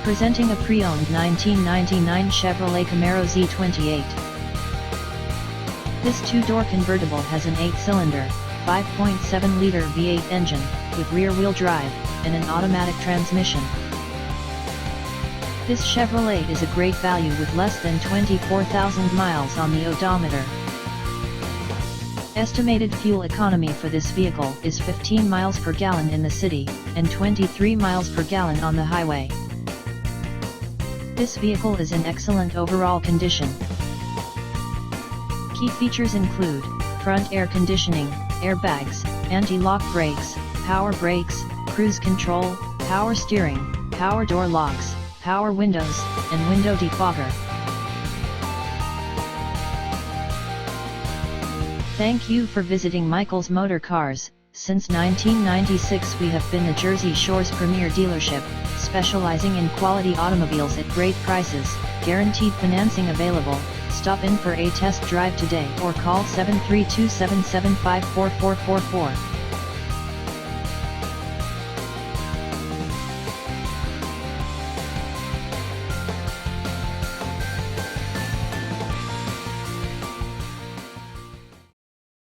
Presenting a pre-owned 1999 Chevrolet Camaro Z28. This two-door convertible has an 8-cylinder, 5.7-liter V8 engine, with rear-wheel drive, and an automatic transmission. This Chevrolet is a great value with less than 24,000 miles on the odometer. Estimated fuel economy for this vehicle is 15 miles per gallon in the city, and 23 miles per gallon on the highway. This vehicle is in excellent overall condition. Key features include front air conditioning, airbags, anti-lock brakes, power brakes, cruise control, power steering, power door locks, power windows, and window defogger. Thank you for visiting Michael's Motorcars. Since 1996 we have been the Jersey Shore's premier dealership, specializing in quality automobiles at great prices, guaranteed financing available. Stop in for a test drive today or call 732-775-4444.